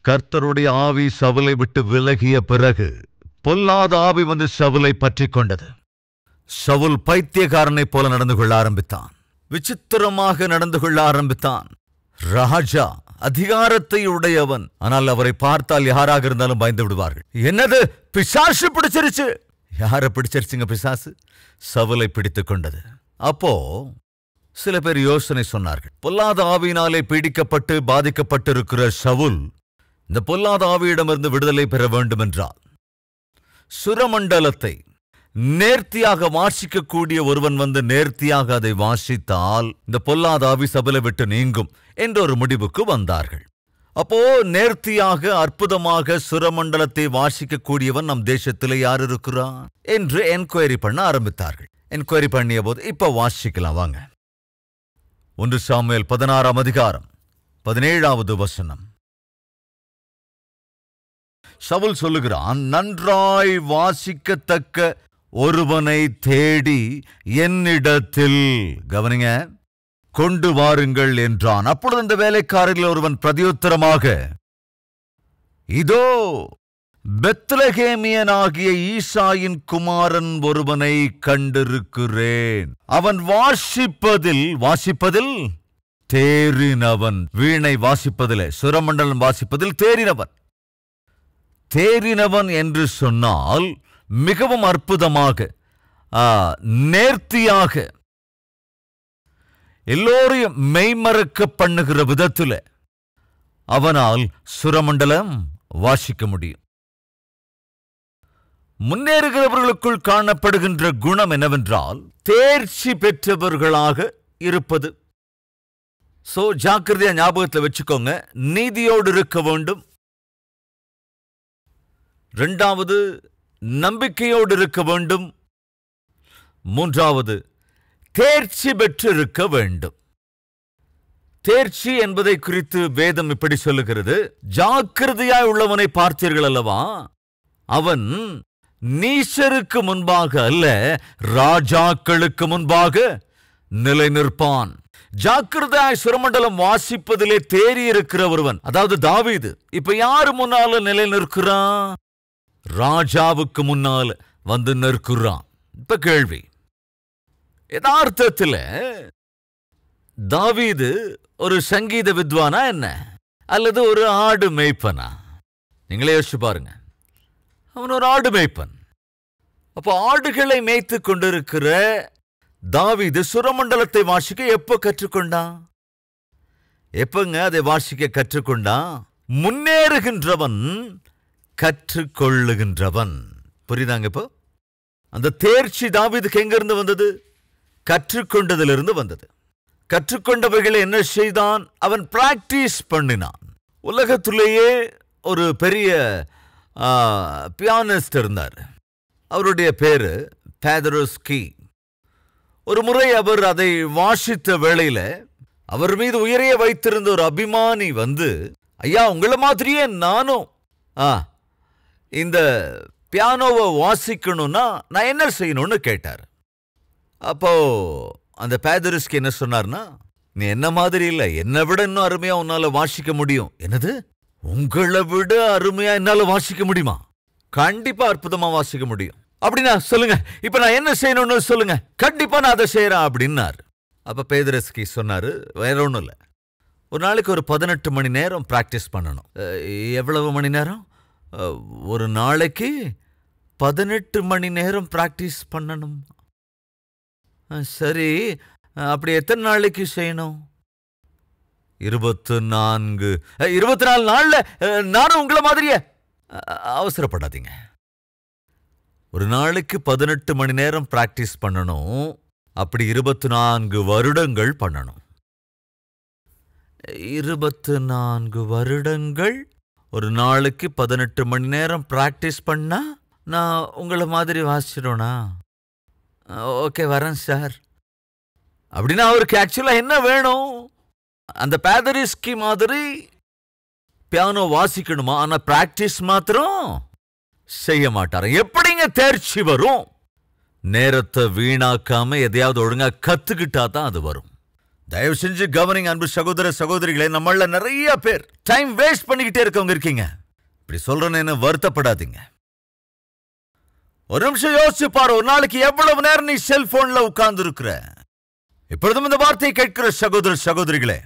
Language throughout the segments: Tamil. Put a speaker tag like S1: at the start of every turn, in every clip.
S1: கர்த்தருடைய ஆவி சவுலை விட்டு விலகிய பிறகு பொல்லாத ஆவி வந்து சவுலை பற்றி கொண்டது. சவுல் பைத்தியக்காரனைப் போல நடந்து கொள்ள ஆரம்பித்தான். விசித்திரமாக நடந்து கொள்ள ஆரம்பித்தான். ராஜா அதிகாரத்தை உடையவன். ஆனால் அவரை பார்த்தால் யாராக இருந்தாலும் பயந்து விடுவார்கள். என்னது, பிசாசு பிடிச்சிருச்சு. யாரை பிடிச்சிருச்சுங்க? பிசாசு சவுலை பிடித்துக் கொண்டது. அப்போ சில பேர் யோசனை சொன்னார்கள். பொல்லாத ஆவியினாலே பீடிக்கப்பட்டு பாதிக்கப்பட்டிருக்கிற சவுல் இந்த பொல்லாத ஆவியிடமிருந்து விடுதலை பெற வேண்டும் என்றால் சுரமண்டலத்தை நேர்த்தியாக வாசிக்கக்கூடிய ஒருவன் வந்து நேர்த்தியாக அதை வாசித்தால் இந்த பொல்லாத ஆவி சபலை விட்டு நீங்கும் என்ற ஒரு முடிவுக்கு வந்தார்கள். அப்போ நேர்த்தியாக அற்புதமாக சுரமண்டலத்தை வாசிக்கக்கூடியவன் நம் தேசத்திலே யார் இருக்கிறான் என்று என்கொயரி பண்ண ஆரம்பித்தார்கள். என்கொயரி பண்ணிய போது இப்ப வாசிக்கலாம் வாங்க. 1 சாமுவேல் 16ஆம் அதிகாரம் 17வது வசனம். சவுல் சொல்லுகிறான், நன்றாய் வாசிக்கத்தக்க ஒருவனை தேடி என்னிடத்தில் கவனிங்க கொண்டு வாருங்கள் என்றான். அப்பொழுது அந்த வேலைக்காரர்கள் ஒருவன் பிரதியுத்தரமாக, இதோ பெத்லகேமியனாகிய ஈசாயின் குமாரன் ஒருவனை கண்டிருக்கிறேன். அவன் வாசிப்பதில் தேறினவன். வீணை வாசிப்பதில், சுரமண்டலம் வாசிப்பதில் தேறினவன் என்று சொன்னால் மிகவும் அற்புதமாக நேர்த்தியாக எல்லோரையும் மெய்மறக்க பண்ணுகிற விதத்தில் அவனால் சுரமண்டலம் வாசிக்க முடியும். முன்னேறுகிறவர்களுக்குள் காணப்படுகின்ற குணம் என்னவென்றால் தேர்ச்சி பெற்றவர்களாக இருப்பது. ஜாக்கிரதையா ஞாபகத்தில் வச்சுக்கோங்க. நீதியோடு இருக்க வேண்டும். 2வது நம்பிக்கையோடு இருக்க வேண்டும். 3வது தேர்ச்சி பெற்று இருக்க வேண்டும். தேர்ச்சி என்பதை குறித்து வேதம் இப்படி சொல்லுகிறது, ஜாக்கிரதையாய் உள்ளவனை பார்த்தீர்கள் அல்லவா, அவன் நீசருக்கு முன்பாக அல்ல ராஜாக்களுக்கு முன்பாக நிலை நிற்பான். ஜாக்கிரதையாய் சுரமண்டலம் வாசிப்பதிலே தேறி இருக்கிற ஒருவன், அதாவது தாவீது, இப்ப யாரு முன்னால நிலை நிற்கிறான்? ராஜாவுக்கு முன்னால் வந்து நிற்கிறான். இப்ப கேள்வி, யதார்த்தத்தில் தாவீது ஒரு சங்கீத வித்வானா என்ன, அல்லது ஒரு ஆடு மேய்ப்பனா? நீங்களே யோசிச்சு பாருங்க. அவன் ஒரு ஆடு மேய்ப்பன். அப்போ ஆடுகளை மேய்த்து கொண்டிருக்கிற தாவீது சுரமண்டலத்தை வாசிக்க எப்ப கற்றுக்கொண்டான்? எப்பங்க அதை வாசிக்க கற்றுக்கொண்டான்? முன்னேறுகின்றவன் கற்றுக்கொள்ளுகின்றவன். புரியுதாங்க? இப்போ அந்த தேர்ச்சி தாவீதுக்கு எங்கிருந்து வந்தது? கற்றுக்கொண்டதிலிருந்து வந்தது. கற்றுக்கொண்டவைகளை என்ன செய்தான்? அவன் பிராக்டிஸ் பண்ணினான். உலகத்திலேயே ஒரு பெரிய பியானிஸ்ட் இருந்தார். அவருடைய பேரு பேதரோஸ்கி. ஒரு முறை அவர் அதை வாசித்த வேளையில அவர் மீது உயரைய வைத்திருந்த ஒரு அபிமானி வந்து, ஐயா உங்களை மாதிரியே நானும் இந்த பியானோவை வாசிக்கணும்னா நான் என்ன செய்யணும்னு கேட்டார். அப்போ அந்த பேதரோஸ்கி என்ன சொன்னார்னா, நீ என்ன மாதிரி இல்லை, என்னை விட இன்னும் அருமையா உன்னால வாசிக்க முடியும். என்னது, உங்களை விட அருமையா என்னால வாசிக்க முடியுமா? கண்டிப்பா அற்புதமா வாசிக்க முடியும். அப்படின்னா சொல்லுங்க, இப்ப நான் என்ன செய்யணும்னு சொல்லுங்க, கண்டிப்பா நான் அதை செய்யறேன் அப்படின்னாரு. அப்ப பேதரோஸ்கி சொன்னாரு, வேற ஒண்ணும் இல்லை, ஒரு நாளைக்கு ஒரு 18 மணி நேரம் பிராக்டிஸ் பண்ணணும். எவ்வளவு மணி நேரம்? ஒரு நாளைக்கு 18 மணி நேரம் பிராக்டிஸ் பண்ணணும். சரி, அப்படி எத்தனை நாளைக்கு செய்யணும்? 24 நாள்ல நானும் உங்களை மாதிரியே. அவசரப்படாதீங்க. ஒரு நாளைக்கு 18 மணி நேரம் பிராக்டிஸ் பண்ணணும். அப்படி 24 வருடங்கள் பண்ணணும். 24 வருடங்கள் ஒரு நாளைக்கு 18 மணி நேரம் பிராக்டிஸ் பண்ணா நான் உங்களை மாதிரி வாசிச்சிடுவேனா? ஓகே, வரேன் சார். அப்படின்னா அவருக்கு ஆக்சுவலா என்ன வேணும்? அந்த பேதரோஸ்கி மாதிரி பியானோ வாசிக்கணுமா? ஆனா பிராக்டிஸ் மாத்திரம் செய்ய மாட்டாரு. எப்படிங்க தேர்ச்சி வரும்? நேரத்தை வீணாக்காம எதையாவது ஒழுங்கா கத்துக்கிட்டா தான் அது வரும். தயவு செஞ்சு கவனிங்க அன்பு சகோதர சகோதரிகளே. நம்மள நிறைய பேர் டைம் வேஸ்ட் பண்ணிக்கிட்டே இருக்கவங்க இருக்கீங்க. இப்படி சொல்றேன்னு வருத்தப்படாதீங்க. ஒரு நிமிஷம் யோசிச்சு பாரு, ஒரு நாளைக்கு எவ்வளவு நேரம் நீ செல்போன்ல உட்கார்ந்து இருக்கிற? இப்பொழுதும் இந்த வார்த்தையை கேட்கிற சகோதர சகோதரிகளே,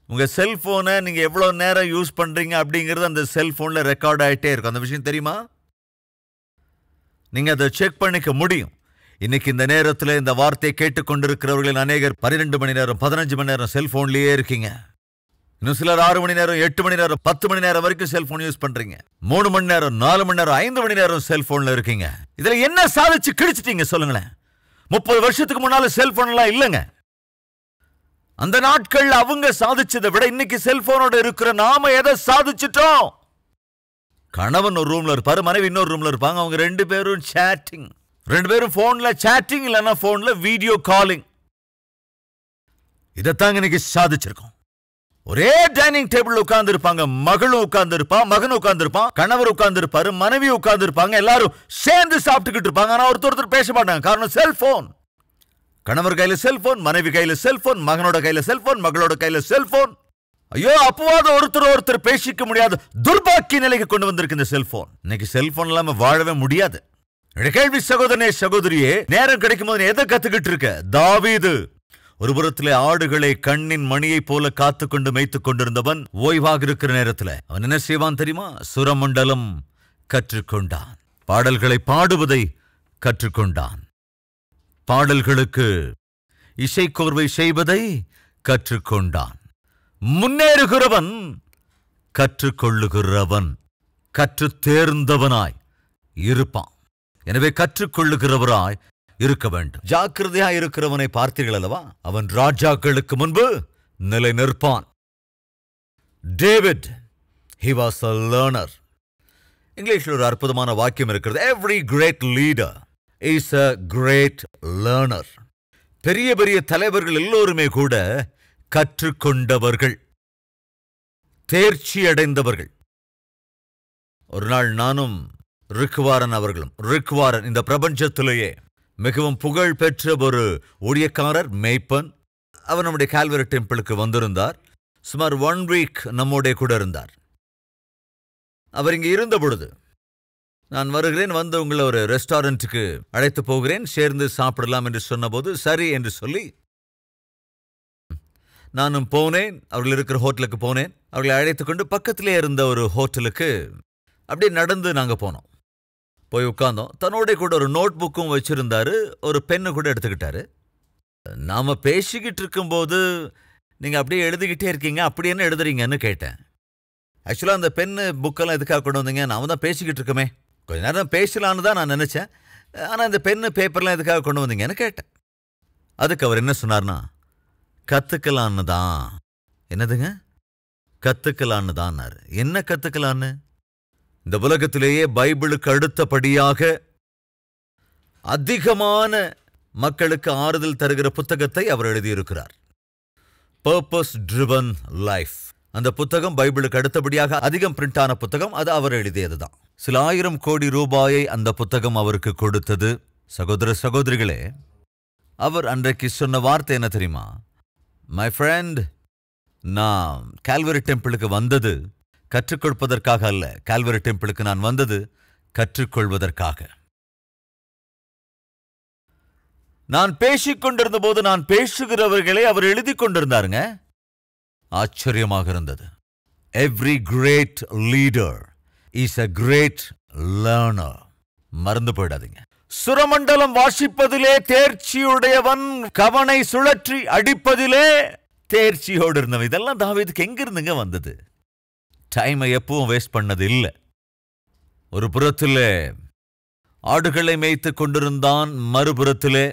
S1: உங்க செல்போனை நீங்க எவ்வளவு நேரம் யூஸ் பண்றீங்க அப்படிங்கிறது அந்த செல்போன்ல ரெக்கார்ட் ஆயிட்டே இருக்கும். அந்த விஷயம் தெரியுமா? நீங்க அதை செக் பண்ணிக்க முடியும். இன்னைக்கு இந்த நேரத்தில் இந்த வார்த்தையை கேட்டுக்கொண்டிருக்கிறவர்களில் அநேகர் 12 மணி நேரம் 15 மணி நேரம் செல்போன்லயே இருக்கீங்க. இன்னும் சிலர் 6 மணி நேரம் 8 மணி நேரம் 10 மணி நேரம் வரைக்கும் செல்போன் யூஸ் பண்றீங்க. 3 மணி நேரம் 4 மணி நேரம் 5 மணி நேரம் செல்போன்ல இருக்கீங்க. இதுல என்ன சாதிச்சு கிழிச்சிட்டீங்க சொல்லுங்களேன்? 30 வருஷத்துக்கு முன்னால செல்போன் எல்லாம் இல்லைங்க. அந்த நாட்கள் அவங்க சாதிச்சதை விட இன்னைக்கு செல்போனோட இருக்கிற நாம எதை சாதிச்சிட்டோம்? கணவன் ஒரு ரூம்ல இருப்பாரு, மனைவி இன்னொரு ரூம்ல இருப்பாங்க. அவங்க 2 பேரும் சேட்டிங், 2 பேரும் போன்ல சேட்டிங், இல்லைன்னா போன்ல வீடியோ காலிங். இதைத்தாங்க இன்னைக்கு சாதிச்சிருக்கோம். ஒரே டைனிங் டேபிள் உட்கார்ந்து இருப்பாங்க. மகளும் உட்கார்ந்து இருப்பான், மகனும் உட்கார்ந்து இருப்பான், கணவர் உட்கார்ந்து இருப்பாரு, மனைவி உட்கார்ந்து இருப்பாங்க. எல்லாரும் சேர்ந்து சாப்பிட்டுக்கிட்டு இருப்பாங்க. ஆனா ஒருத்தர் பேச மாட்டாங்க. காரணம் செல்போன். கணவர் கையில செல்போன், மனைவி கையில செல்போன், மகனோட கையில செல்போன், மகளோட கையில செல்போன். ஐயோ, அப்பவாத ஒருத்தர் பேசிக்க முடியாது துர்பாக்கிய நிலைக்கு கொண்டு வந்திருக்கு இந்த செல்போன். இன்னைக்கு செல்போன் இல்லாம வாழவே முடியாது. கேள்வி சகோதரனே சகோதரியே, நேரம் கிடைக்கும் போது எதை கத்துக்கிட்டு இருக்க? தாவீது ஒரு புறத்திலே ஆடுகளை கண்ணின் மணியை போல காத்துக்கொண்டு மேய்த்துக் கொண்டிருந்தவன் ஓய்வாக இருக்கிற நேரத்தில் அவன் என்ன செய்வான் தெரியுமா? சுரமண்டலம் கற்றுக்கொண்டான். பாடல்களை பாடுவதை கற்றுக்கொண்டான். பாடல்களுக்கு இசைக்கோர்வை செய்வதை கற்றுக்கொண்டான். முன்னேறுகிறவன் கற்றுக்கொள்ளுகிறவன், கற்று தேர்ந்தவனாய் இருப்பான். எனவே கற்றுக்கொள்ளுகிறவராய் இருக்க வேண்டும். ஜாக்கிரதையாய் இருக்கிறவனை பார்த்தீர்கள் அல்லவா? அவன் ராஜாக்களுக்கு முன்பு நிலை நிற்பான். David, he was a learner. இங்கிலீஷில் ஒரு அற்புதமான வாக்கியம் இருக்கிறது. Every great leader is a great learner. பெரிய பெரிய தலைவர்கள் எல்லோருமே கூட கற்றுக்கொண்டவர்கள், தேர்ச்சி அடைந்தவர்கள். ஒரு நாள் நானும் ரிக்வாரன் அவர்களும், ரிக்வாரன் இந்த பிரபஞ்சத்திலேயே மிகவும் புகழ் பெற்ற ஒரு ஊழியக்காரர், மேய்ப்பன். அவர் நம்முடைய கால்வரி டெம்பிளுக்கு வந்திருந்தார். சுமார் 1 வீக் நம்மோட கூட இருந்தார். அவர் இங்கே இருந்த பொழுது நான் வருகிறேன், வந்து உங்களை ஒரு ரெஸ்டாரண்ட்டுக்கு அழைத்து போகிறேன், சேர்ந்து சாப்பிடலாம் என்று சொன்னபோது சரி என்று சொல்லி நானும் போனேன். அவர்கள் இருக்கிற ஹோட்டலுக்கு போனேன். அவர்களை அழைத்து கொண்டு பக்கத்திலே இருந்த ஒரு ஹோட்டலுக்கு அப்படியே நடந்து நாங்கள் போனோம். போய் உட்கார்ந்தோம். தன்னோட கூட ஒரு நோட் புக்கும் வச்சிருந்தாரு, ஒரு பெண்ணு கூட எடுத்துக்கிட்டாரு. நாம பேசிக்கிட்டு இருக்கும்போது நீங்க அப்படியே எழுதிக்கிட்டே இருக்கீங்க, அப்படி என்ன எழுதுறீங்கன்னு கேட்டேன். ஆக்சுவலா அந்த பெண்ணு புக்கெல்லாம் எதுக்காக கொண்டு வந்தீங்க? நாம தான் பேசிக்கிட்டு இருக்கோமே, கொஞ்ச நேரம் பேசலான்னு தான் நான் நினைச்சேன். ஆனா இந்த பெண்ணு பேப்பர்லாம் எதுக்காக கொண்டு வந்தீங்கன்னு கேட்டேன். அதுக்கு அவர் என்ன சொன்னார்னா, கத்துக்கலான்னு தான். என்னதுங்க? கத்துக்கலான்னு தான். என்ன கத்துக்கலான்னு? இந்த உலகத்திலேயே பைபிளுக்கு அடுத்தபடியாக அதிகமான மக்களுக்கு ஆறுதல் தருகிற புத்தகத்தை அவர் எழுதியிருக்கிறார். Purpose driven life. அந்த புத்தகம் பைபிளுக்கு அடுத்தபடியாக அதிகம் பிரிண்ட் ஆன புத்தகம். அது அவர் எழுதியதுதான். சில 1000 கோடி ரூபாயை அந்த புத்தகம் அவருக்கு கொடுத்தது. சகோதர சகோதரிகளே, அவர் அன்றைக்கு சொன்ன வார்த்தை என்ன தெரியுமா? மை ஃப்ரெண்ட், நான் கால்வரி டெம்பிளுக்கு வந்தது கற்றுக் கொடுப்பதற்காக அல்ல. கால்வரி டெம்பிளுக்கு நான் வந்தது கற்றுக்கொள்வதற்காக. நான் பேசிக் கொண்டிருந்த போது நான் பேசுகிறவர்களை அவர் எழுதி கொண்டிருந்தாருங்க. ஆச்சரியமாக இருந்தது. Every great leader is a great learner. மறந்து போயிடாதீங்க. சுரமண்டலம் வாசிப்பதிலே தேர்ச்சியுடையவன், கவனை சுழற்றி அடிப்பதிலே தேர்ச்சியோடு இருந்தவன். இதெல்லாம் தாவீதுக்கு எங்கிருந்துங்க வந்தது? டைமை எப்பவும் வேஸ்ட் பண்ணது இல்லை. ஒரு புறத்திலே ஆடுகளை மேய்த்து கொண்டிருந்தான், மறுபுறத்திலே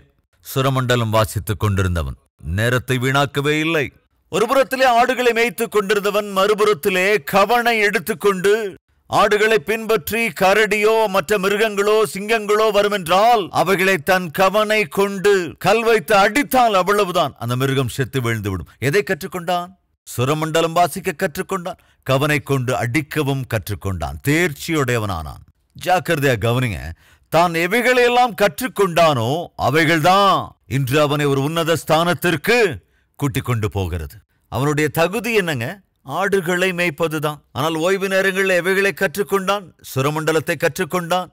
S1: சுரமண்டலம் வாசித்துக் கொண்டிருந்தவன் நேரத்தை வீணாக்கவே இல்லை. ஒரு புறத்திலே ஆடுகளை மேய்த்து கொண்டிருந்தவன், மறுபுறத்திலே கவனை எடுத்துக்கொண்டு ஆடுகளை பின்பற்றி கரடியோ மற்ற மிருகங்களோ சிங்கங்களோ வருமென்றால் அவைகளை தன் கவனை கொண்டு கல் வைத்து அடித்தால் அவ்வளவுதான், அந்த மிருகம் செத்து வீழ்ந்துவிடும். எதை கற்றுக்கொண்டான்? சுரமண்டலம் வாசிக்க கற்றுக்கொண்டான், கவனை கொண்டு அடிக்கவும் கற்றுக்கொண்டான், தேர்ச்சியுடையவனானான். ஜாக்கிரதையா கவனிங்க. தான் எவைகளையெல்லாம் கற்றுக்கொண்டானோ அவைகள்தான் இன்று அவனை ஒரு உன்னத ஸ்தானத்திற்கு கூட்டிக் கொண்டு போகிறது. அவனுடைய தகுதி என்னங்க? ஆடுகளை மேய்ப்பதுதான். ஆனால் ஓய்வு நேரங்களில் எவைகளை கற்றுக்கொண்டான்? சுரமண்டலத்தை கற்றுக்கொண்டான்.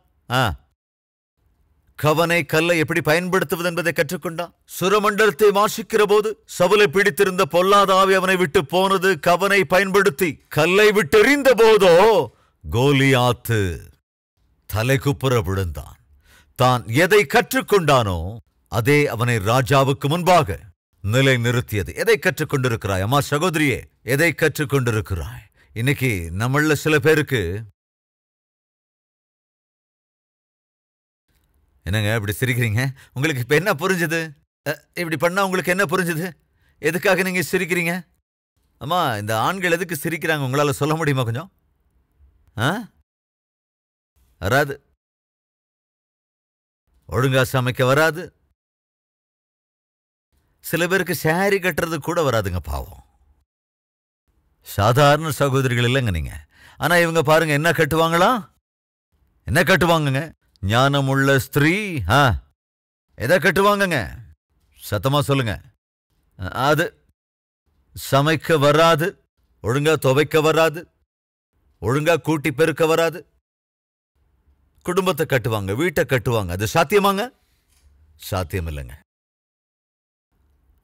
S1: கவனை கல்லை எப்படி பயன்படுத்துவது என்பதை கற்றுக்கொண்டான். சுரமண்டலத்தை வாசிக்கிற போது சவுலை பிடித்திருந்த பொல்லாத ஆவி அவனை விட்டு போனது. கவனை பயன்படுத்தி கல்லை விட்டு எறிந்த போதோ கோலியாத்து தலைக்குப்புற விழுந்தான். தான் எதை கற்றுக்கொண்டானோ அதே அவனை ராஜாவுக்கு முன்பாக நிலை நிறுத்தியது. எதை கற்றுக்கொண்டிருக்கிறாய் அம்மா சகோதரியே? எதை கற்றுக்கொண்டிருக்கிறாய்? இன்னைக்கு நம்மள சில பேருக்கு என்னங்க இப்படி சிரிக்கிறீங்க? உங்களுக்கு இப்ப என்ன புரிஞ்சுது? இப்படி பண்ணா உங்களுக்கு என்ன புரிஞ்சுது? எதுக்காக நீங்க சிரிக்கிறீங்க? அம்மா, இந்த ஆண்கள் எதுக்கு சிரிக்கிறாங்க உங்களால சொல்ல முடியுமா கொஞ்சம்? வராது. ஒழுங்கா சமைக்க வராது. சில பேருக்கு சாரி கட்டுறது கூட வராதுங்க, பாவம். சாதாரண சகோதரிகள் இல்லைங்க நீங்க. ஆனா இவங்க பாருங்க என்ன கட்டுவாங்களா? என்ன கட்டுவாங்கங்க? ஞானமுள்ள ஸ்திரீ எதை கட்டுவாங்கங்க? சத்தமா சொல்லுங்க. அது சமைக்க வராது, ஒழுங்கா துவைக்க வராது, ஒழுங்கா கூட்டி பெருக்க வராது. குடும்பத்தை கட்டுவாங்க, வீட்டை கட்டுவாங்க. அது சாத்தியமாங்க? சாத்தியம் இல்லைங்க.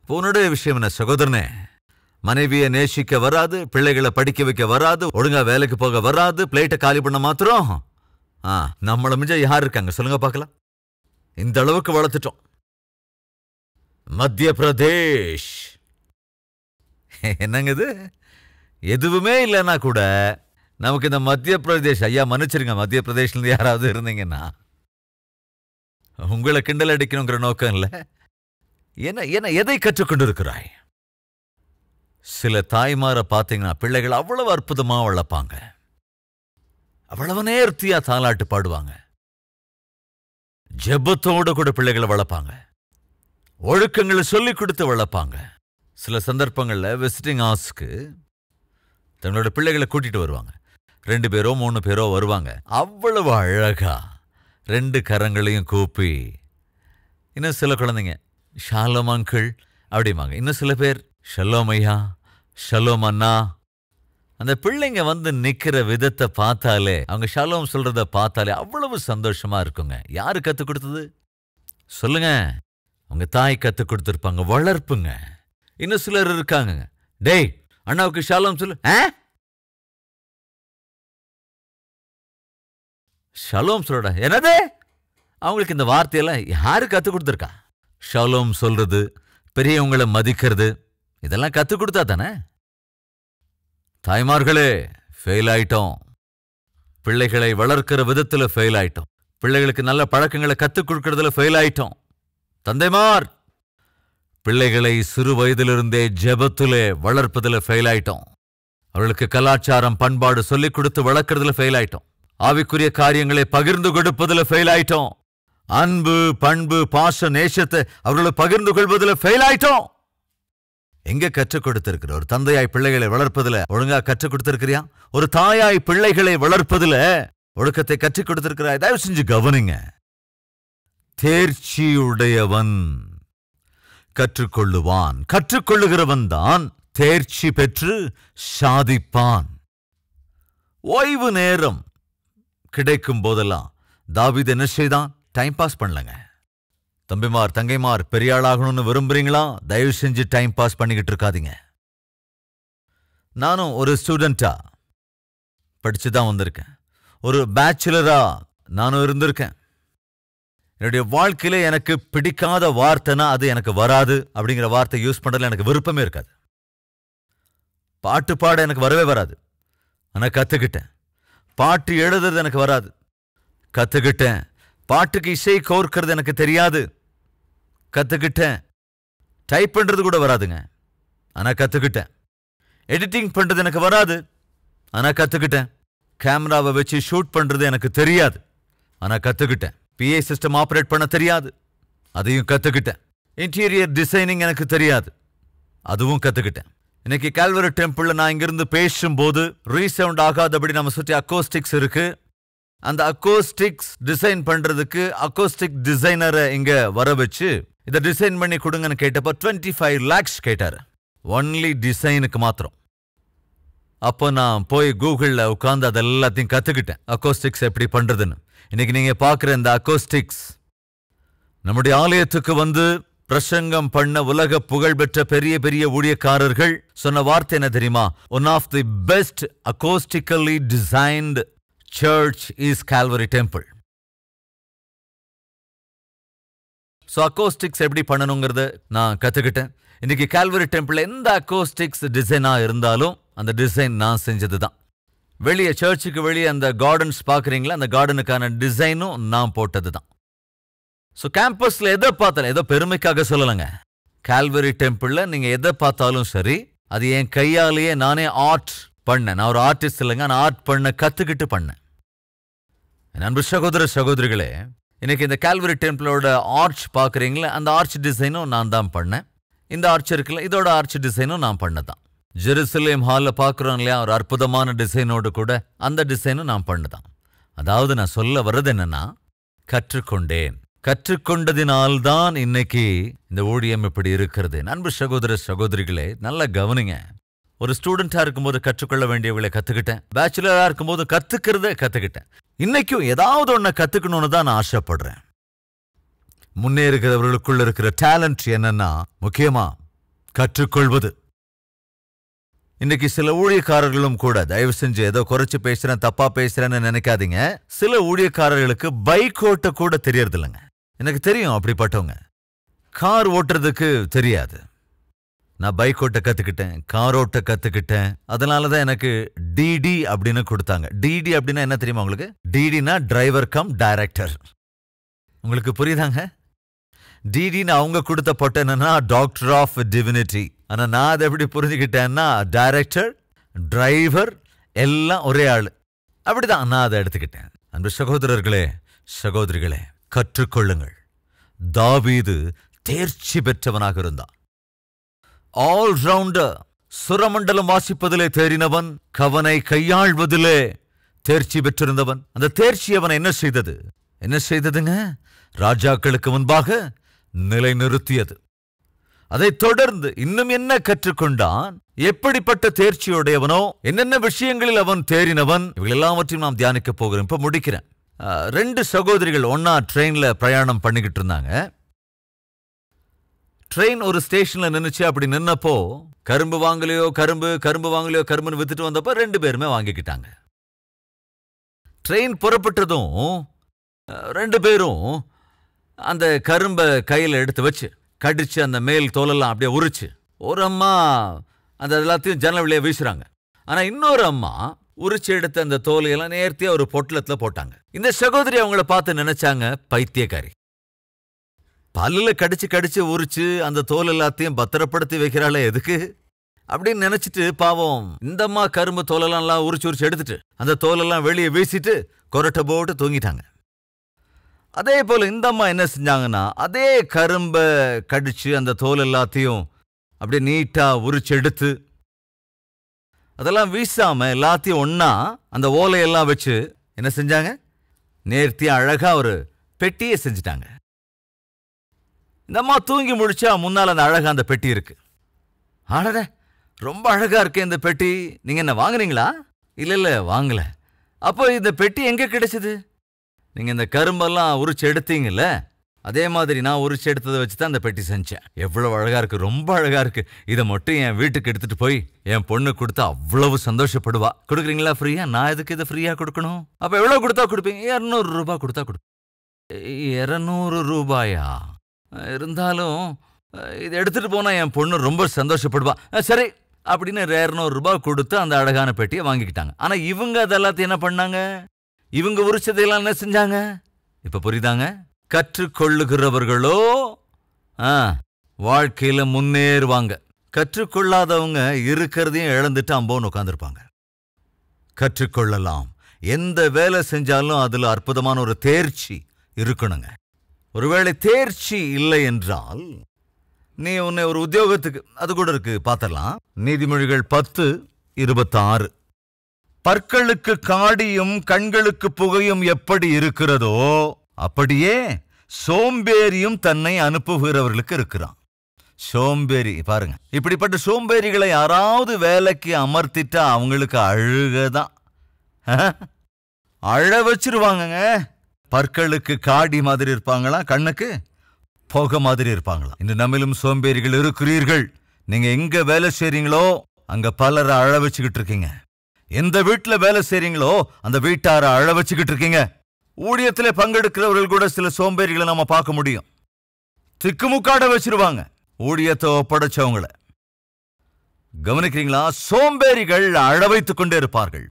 S1: உன்னுடைய விஷயம் என்ன சகோதரனே? மனைவியை நேசிக்க வராது, பிள்ளைகளை படிக்க வைக்க வராது, ஒழுங்கா வேலைக்கு போக வராது, பிளேட்டை காலி பண்ண மாத்திரம் நம்மள மிஞ்ச யார் இருக்காங்க சொல்லுங்க பார்க்கலாம்? இந்த அளவுக்கு வளர்த்துட்டோம். மத்திய பிரதேஷ் என்னங்க இது? எதுவுமே இல்லைன்னா கூட நமக்கு இந்த மத்திய பிரதேஷ், ஐயா மன்னிச்சிருங்க, மத்திய பிரதேஷ்ல யாராவது இருந்தீங்கன்னா உங்களை கிண்டல் அடிக்கணுங்கிற நோக்கம் இல்லை. என்ன எதை கற்றுக்கொண்டிருக்கிறாய்? சில தாய்மார பார்த்தீங்கன்னா பிள்ளைகள் அவ்வளவு அற்புதமா வளர்ப்பாங்க, அவ்வளவு நேர்த்தியா தாலாட்டு பாடுவாங்க, ஜெபத்தோடு கூட பிள்ளைகளை வளர்ப்பாங்க, ஒழுக்கங்களை சொல்லிக் கொடுத்து வளர்ப்பாங்க. சில சந்தர்ப்பங்களில் விசிட்டிங் ஹவுஸ்க்கு தங்களோட பிள்ளைகளை கூட்டிட்டு வருவாங்க. 2 பேரோ 3 பேரோ வருவாங்க. அவ்வளவு அழகா 2 கரங்களையும் கூப்பி, இன்னும் சில குழந்தைங்க ஷாலோம் அங்கிள் அப்படிம்பாங்க. இன்னும் சில பேர் ஷலோம் ஐயா, ஷலோம் அண்ணா. அந்த பிள்ளைங்க வந்து நிக்கிற விதத்தை பார்த்தாலே, அவங்க ஷலோம் சொல்றத பார்த்தாலே அவ்வளவு சந்தோஷமா இருக்குங்க. யாரு கத்து கொடுத்தது சொல்லுங்க? அவங்க தாய் கத்து கொடுத்துருப்பாங்க. வளர்ப்புங்க. இன்னும் சிலர் இருக்காங்க, டேய் அண்ணாவுக்கு ஷாலோம் சொல்லு. ஷலோம் சொல்லடா. என்னது? அவங்களுக்கு இந்த வார்த்தையெல்லாம் யாரு கத்து கொடுத்துருக்கா? ஷலோம் சொல்றது, பெரியவங்களை மதிக்கிறது, இதெல்லாம் கத்து கொடுத்தா தானே? தாய்மார்களே, ஃபெயில் ஆயிட்டோம். பிள்ளைகளை வளர்க்கிற விதத்துல ஃபெயில் ஆயிட்டோம். பிள்ளைகளுக்கு நல்ல பழக்கங்களை கத்துக் கொடுக்கறதுல ஃபெயில் ஆயிட்டோம். தந்தைமார், பிள்ளைகளை சிறு வயதிலிருந்தே ஜெபத்திலே வளர்ப்பதில் ஃபெயில் ஆயிட்டோம். அவர்களுக்கு கலாச்சாரம் பண்பாடு சொல்லிக் கொடுத்து வளர்க்கறதுல ஃபெயில் ஆயிட்டோம். ஆவிக்குரிய காரியங்களை பகிர்ந்து கொடுப்பதில் ஃபெயில் ஆயிட்டோம். அன்பு, பண்பு, பாச, நேசத்தை அவர்களை பகிர்ந்து கொள்வதில் ஃபெயில் ஆயிட்டோம். எங்க கற்றுக் கொடுத்திருக்கிற? ஒரு தந்தையாய் பிள்ளைகளை வளர்ப்பதில் ஒழுங்கா கற்றுக் கொடுத்திருக்கிறியா? ஒரு தாயாய் பிள்ளைகளை வளர்ப்பதில் ஒழுக்கத்தை கற்றுக் கொடுத்திருக்கிறாய்? தயவு செஞ்சு கவனிங்க. தேர்ச்சியுடையவன் கற்றுக்கொள்ளுவான், கற்றுக்கொள்ளுகிறவன் தான் தேர்ச்சி பெற்று சாதிப்பான். ஓய்வு நேரம் கிடைக்கும் போதெல்லாம் தாவீது என்ன செய்தான்? டைம் பாஸ் பண்ணலங்க. தம்பிமார், தங்கைமார், பெரிய ஆளாகணும்னு விரும்புறீங்களா? தயவு செஞ்சு டைம் பாஸ் பண்ணிக்கிட்டு இருக்காதீங்க. நானும் ஒரு ஸ்டூடெண்டா படிச்சுதான் வந்திருக்கேன். ஒரு பேச்சுலரா நானும் இருந்திருக்கேன். என்னுடைய வாழ்க்கையில எனக்கு பிடிக்காத வார்த்தைனா அது எனக்கு வராது அப்படிங்கிற வார்த்தை யூஸ் பண்றதுல எனக்கு விருப்பமே இருக்காது. பாட்டு பாட எனக்கு வரவே வராது, ஆனா கத்துக்கிட்டேன். பாட்டு எழுதுறது எனக்கு வராது, கத்துக்கிட்டேன். பாட்டுக்கு இசை கோர்க்கிறது எனக்கு தெரியாது, கத்துக்கிட்டேன். டைப் பண்றது கூட வராதுங்க, ஆனா கத்துக்கிட்டேன். எடிட்டிங் பண்றது எனக்கு வராது, ஆனா கத்துக்கிட்டேன். கேமராவை வச்சு ஷூட் பண்றது எனக்கு தெரியாது, ஆனா கத்துக்கிட்டேன். PA சிஸ்டம் ஆப்ரேட் பண்ண தெரியாது, அதையும் கத்துக்கிட்டேன். இன்டீரியர் டிசைனிங் எனக்கு தெரியாது, அதுவும் கத்துக்கிட்டேன். இன்னைக்கு கால்வரி டெம்பிள்ல நான் இங்கிருந்து பேசும்போது ரீசவுண்ட் ஆகாதபடி நம்ம சுற்றி அக்கோஸ்டிக்ஸ் இருக்கு. அந்த அக்கோஸ்டிக்ஸ் டிசைன் பண்றதுக்கு அக்கோஸ்டிக் டிசைனரை இங்க வர வச்சு இதை டிசைன் பண்ணி கொடுங்கன்னு கேட்டப்ப 25 lakhs கேட்டாரு. ஒன்லி டிசைனுக்கு மாத்திரம். அப்போ நான் போய் கூகுளில் உட்காந்து அதெல்லாத்தையும் கற்றுக்கிட்டேன், அக்கோஸ்டிக்ஸ் எப்படி பண்ணுறதுன்னு. இன்னைக்கு நீங்கள் பார்க்குற இந்த அக்கோஸ்டிக்ஸ் நம்முடைய ஆலயத்துக்கு வந்து பிரசங்கம் பண்ண உலக புகழ்பெற்ற பெரிய பெரிய ஊழியக்காரர்கள் சொன்ன வார்த்தை என்ன தெரியுமா? One of the best acoustically designed church is Calvary temple. So acoustics எப்படி பண்ணணுங்கிறத நான் கற்றுக்கிட்டேன். இன்னைக்கு கால்வரி டெம்பிள் எந்த அக்கோஸ்டிக்ஸ் டிசைனாக இருந்தாலும் அந்த டிசைன் நான் செஞ்சது தான். வெளியே சர்ச்சுக்கு வெளியே அந்த கார்டன்ஸ் பார்க்குறீங்களா, அந்த கார்டனுக்கான டிசைனும் நான் போட்டது தான். ஸோ கேம்பஸில் எதை பார்த்தாலும், ஏதோ பெருமைக்காக சொல்லலைங்க, கால்வரி டெம்பிளில் நீங்கள் எதை பார்த்தாலும் சரி, அது என் கையாலேயே நானே ஆர்ட் பண்ணேன். நான் ஒரு ஆர்டிஸ்ட் இல்லைங்க, நான் ஆர்ட் பண்ண கற்றுக்கிட்டு பண்ணேன். என் அன்பு சகோதர சகோதரிகளே, இன்னைக்கு இந்த கால்வரி டெம்பிளோட ஆர்ச் பார்க்குறீங்களா, அந்த ஆர்ச் டிசைனும் நான் தான் பண்ணேன். இந்த ஆர்ச் இருக்குல்ல, இதோட ஆர்ச் டிசைனும் நான் பண்ணதான். ஜெருசலேம் ஹாலில் பார்க்குறோம் இல்லையா, ஒரு அற்புதமான டிசைனோடு கூட அந்த டிசைனும் நான் பண்ணதான். அதாவது நான் சொல்ல வர்றது என்னன்னா, கற்றுக்கொண்டேன். கற்றுக்கொண்டதினால்தான் இன்னைக்கு இந்த ஊழியம் இப்படி இருக்கிறது. அன்பு சகோதர சகோதரிகளே, நல்லா கவனிங்க. ஒரு ஸ்டூடெண்டா இருக்கும்போது கற்றுக்கொள்ள வேண்டியவங்களை கற்றுக்கிட்டேன், பேச்சுலரா இருக்கும்போது கற்றுக்கிறத கற்றுக்கிட்டேன். இன்னைக்கும் ஏதாவது ஒன்றை கற்றுக்கணும்னு தான் நான் ஆசைப்படுறேன். முன்னேறுகிறவர்களுக்குள்ள இருக்கிற டேலண்ட் என்னன்னா, முக்கியமா கற்றுக்கொள்வது. இன்னைக்கு சில ஊழியக்காரர்களும் கூட, தயவு செஞ்சு ஏதோ குறைச்சு பேசுறேன், தப்பா பேசுறேன்னு நினைக்காதீங்க. சில ஊழியக்காரர்களுக்கு பைக் ஓட்ட கூட தெரியறது இல்லைங்க. எனக்கு தெரியும் அப்படிப்பட்டவங்க. கார் ஓட்டுறதுக்கு தெரியாது. நான் பைக் ஓட்ட கத்துக்கிட்டேன், கார் ஓட்ட கத்துக்கிட்டேன். அதனாலதான் எனக்கு டிடி அப்படின்னு கொடுத்தாங்க. டிடி அப்படின்னா என்ன தெரியுமா உங்களுக்கு? டிடினா டிரைவர் கம் டைரக்டர். உங்களுக்கு புரியுதாங்க? டிடின்னு அவங்க கொடுத்த பட்டம் என்னன்னா டாக்டர் ஆஃப் டிவினிட்டி. ஆனா நான் அதை எப்படி புரிஞ்சுக்கிட்டேன்னா, டைரக்டர் டிரைவர் எல்லாம் ஒரே ஆள். அப்படிதான் நான் அதை எடுத்துக்கிட்டேன். அன்பு சகோதரர்களே சகோதரிகளே, கற்றுக்கொள்ளுங்கள். தாவீது தேர்ச்சி பெற்றவனாக இருந்தான். ஆல் ரவுண்டர், சுரமண்டலம் வாசிப்பதிலே தேறினவன், கவனை கையாள்வதிலே தேர்ச்சி பெற்றிருந்தவன். அந்த தேர்ச்சி அவனை என்ன செய்தது? என்ன செய்ததுங்க? ராஜாக்களுக்கு முன்பாக நிலைநிறுத்தியது. அதைத் தொடர்ந்து இன்னும் என்ன கற்றுக்கொண்டான்? எப்படிப்பட்ட தேர்ச்சியுடையவனோ, என்னென்ன விஷயங்களில் அவன் தேறினவன், இவர்கள் எல்லாவற்றையும் நாம் தியானிக்க போகிறோம். இப்ப முடிக்கிறேன். 2 சகோதரிகள் ஒன்னா ட்ரெயின்ல பிரயாணம் பண்ணிக்கிட்டு இருந்தாங்க. ட்ரெயின் ஒரு ஸ்டேஷன்ல நின்னுச்சு. அப்படி நின்னப்போ கரும்பு வாங்கலையோ கரும்பு வாங்கலையோ கரும்புன்னு வித்துட்டு வந்தப்போ 2 பேருமே வாங்கிக்கிட்டாங்க. ட்ரெயின் புறப்பட்டதும் 2 பேரும் அந்த கரும்பை கையில் எடுத்து வச்சு கடிச்சு அந்த மேல் தோலெல்லாம் அப்படியே உரிச்சு, ஒரு அம்மா அந்த எல்லாத்தையும் ஜன்னல் வழியா வீசுறாங்க. ஆனா இன்னொரு அம்மா உரிச்சு எடுத்து அந்த தோலையெல்லாம் நேர்த்தியா ஒரு பொட்டலத்துல போட்டாங்க. இந்த சகோதரி அவங்கள பார்த்து நினைச்சாங்க, பைத்தியக்காரி, பல்லுல கடிச்சு கடிச்சு உரிச்சு அந்த தோல் எல்லாத்தையும் பத்திரப்படுத்தி வைக்கிறாளே எதுக்கு அப்படின்னு நினைச்சிட்டு, பாவம் இந்த அம்மா கரும்பு தோலெல்லாம் உரிச்சு எடுத்துட்டு அந்த தோலெல்லாம் வெளியே வீசிட்டு கொரட்டை போட்டு தூங்கிட்டாங்க. அதே போல இந்த அம்மா என்ன செஞ்சாங்கன்னா, அதே கரும்பை கடிச்சு அந்த தோல் எல்லாத்தையும் அப்படியே நீட்டா உரிச்சு எடுத்து அதெல்லாம் வீசாம எல்லாத்தையும் ஒன்னா அந்த ஓலையெல்லாம் வச்சு என்ன செஞ்சாங்க? நேர்த்தியா அழகா ஒரு பெட்டியை செஞ்சுட்டாங்க. இந்த அம்மா தூங்கி முடிச்சா முன்னால் அந்த அழகா அந்த பெட்டி இருக்கு. ஆடட, ரொம்ப அழகா இருக்கு இந்த பெட்டி, நீங்க என்ன வாங்குனீங்களா? இல்ல வாங்கல. அப்போ இந்த பெட்டி எங்க கிடைச்சது? நீங்க இந்த கரும்பெல்லாம் உரிச்சு எடுத்தீங்கல்ல, அதே மாதிரி நான் உரிச்சு எடுத்ததை வச்சுதான் அந்த பெட்டி செஞ்சேன். எவ்வளவு அழகா இருக்கு, ரொம்ப அழகா இருக்கு. இதை மட்டும் என் வீட்டுக்கு எடுத்துட்டு போய் என் பொண்ணு கொடுத்தா அவ்வளவு சந்தோஷப்படுவா. கொடுக்குறீங்களா ஃப்ரீயா? நான் எதுக்கு இதை ஃப்ரீயா கொடுக்கணும்? அப்ப எவ்வளவு கொடுத்தா கொடுப்பீங்க? 200 ரூபாய் கொடுத்தா கொடுப்பேன். 200 ரூபாயா? இருந்தாலும் இதை எடுத்துட்டு போனா என் பொண்ணு ரொம்ப சந்தோஷப்படுவா. சரி அப்படின்னு 200 ரூபாய் கொடுத்து அந்த அழகான பெட்டியை வாங்கிக்கிட்டாங்க. ஆனா இவங்க அதெல்லாத்தையும் என்ன பண்ணாங்க? இவங்க உரிச்சதையெல்லாம் என்ன செஞ்சாங்க? இப்ப புரியுதாங்க? கற்றுக்கொள்ளுகிறவர்களோ வாழ்க்கையில முன்னேறுவாங்க. கற்றுக்கொள்ளாதவங்க இருக்கிறதையும் இழந்துட்டு அம்போன்னு உட்காந்துருப்பாங்க. கற்றுக்கொள்ளலாம். எந்த வேலை செஞ்சாலும் அதுல அற்புதமான ஒரு தேர்ச்சி இருக்கணுங்க. ஒருவேளை தேர்ச்சி இல்லை என்றால் நீ உன்னை ஒரு உத்தியோகத்துக்கு, அது கூட இருக்கு பார்த்தலாம். நீதிமொழிகள் 10:26. பற்களுக்கு காடியும் கண்களுக்கு புகையும் எப்படி இருக்கிறதோ அப்படியே சோம்பேறியும் தன்னை அனுப்புகிறவர்களுக்கு இருக்கிறான். சோம்பேறி. பாருங்க, இப்படிப்பட்ட சோம்பேறிகளை யாராவது வேலைக்கு அமர்த்திட்டா அவங்களுக்கு அழுகதான். அழ வச்சிருவாங்கங்க. பற்களுக்கு காடி மாதிரி இருப்பாங்களா, கண்ணுக்கு புகை மாதிரி இருப்பாங்களா. இந்த நம்மிலும் சோம்பேறிகள் இருக்கிறீர்கள். நீங்க எங்க வேலை செய்றீங்களோ அங்க பலரை அழ வச்சுக்கிட்டு இருக்கீங்க. எந்த வீட்டுல வேலை செய்றீங்களோ அந்த வீட்டார அழ வச்சுக்கிட்டு இருக்கீங்க. ஊழியத்திலே பங்கெடுக்கிறவர்கள் கூட சில சோம்பேறிகளை நம்ம பார்க்க முடியும். திக்குமுக்காட வச்சிருவாங்க ஊழியத்தை ஒப்படைச்சவங்கள. கவனிக்கிறீங்களா? சோம்பேறிகள் அழ வைத்துக் கொண்டே இருப்பார்கள்.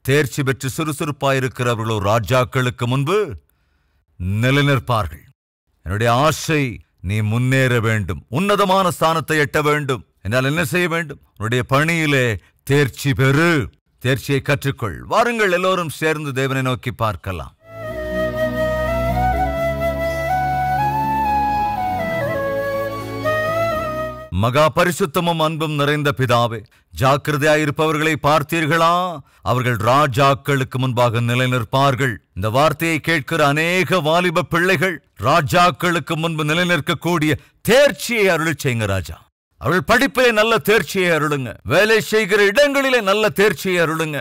S1: தேர்ச்சி பெற்று சுறுசுறுப்பாயிருக்கிறவர்களோ ராஜாக்களுக்கு முன்பு நிலைநிற்பார்கள். என்னுடைய ஆசை, நீ முன்னேற வேண்டும், உன்னதமான ஸ்தானத்தை எட்ட வேண்டும். என்னால் என்ன செய்ய வேண்டும்? உன்னுடைய பணியிலே தேர்ச்சி பெறு, தேர்ச்சியை கற்றுக்கொள். வாருங்கள், எல்லோரும் சேர்ந்து தேவனை நோக்கி பார்க்கலாம். மகா பரிசுத்தமும் அன்பும் நிறைந்த பிதாவே, ஜாக்கிரதையாயிருப்பவர்களை பார்த்தீர்களா? அவர்கள் ராஜாக்களுக்கு முன்பாக நிலைநிற்பார்கள். இந்த வார்த்தையை கேட்கிற அநேக வாலிப பிள்ளைகள் ராஜாக்களுக்கு முன்பு நிலைநிற்கக்கூடிய தேர்ச்சியை அருளி செய்யுங்க ராஜா. அவர்கள் படிப்பிலே நல்ல தேர்ச்சியை அருளுங்க. வேலை செய்கிற இடங்களிலே நல்ல தேர்ச்சியை அருளுங்க.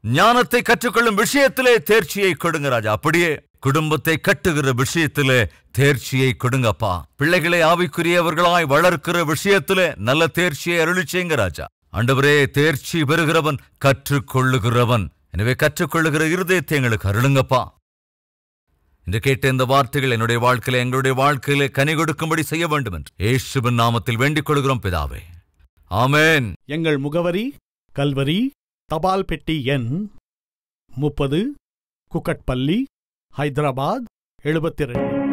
S1: ஞானத்தை கற்றுக்கொள்ளும் விஷயத்திலே தேர்ச்சியை கொடுங்க ராஜா. அப்படியே குடும்பத்தை கட்டுகிற விஷயத்திலே தேர்ச்சியை கொடுங்கப்பா. பிள்ளைகளை ஆவிக்குரியவர்களாய் வளர்க்கிற விஷயத்திலே நல்ல தேர்ச்சியை அருளி செய்யுங்க ராஜா. ஆண்டவரே, தேர்ச்சி பெறுகிறவன் கற்றுக்கொள்ளுகிறவன். எனவே கற்றுக்கொள்ளுகிற இருதயத்தை எங்களுக்கு அருளுங்கப்பா. என்று கேட்ட இந்த வார்த்தைகள் என்னுடைய வாழ்க்கையில, எங்களுடைய வாழ்க்கையிலே கனி கொடுக்கும்படி செய்ய வேண்டும் என்று இயேசுவின் நாமத்தில் வேண்டிக் கொள்கிறோம் பிதாவே, ஆமென்.
S2: எங்கள் முகவரி: கல்வரி, தபால் பெட்டி எண் 30, குக்கட்பள்ளி, ஹைதராபாத் 72.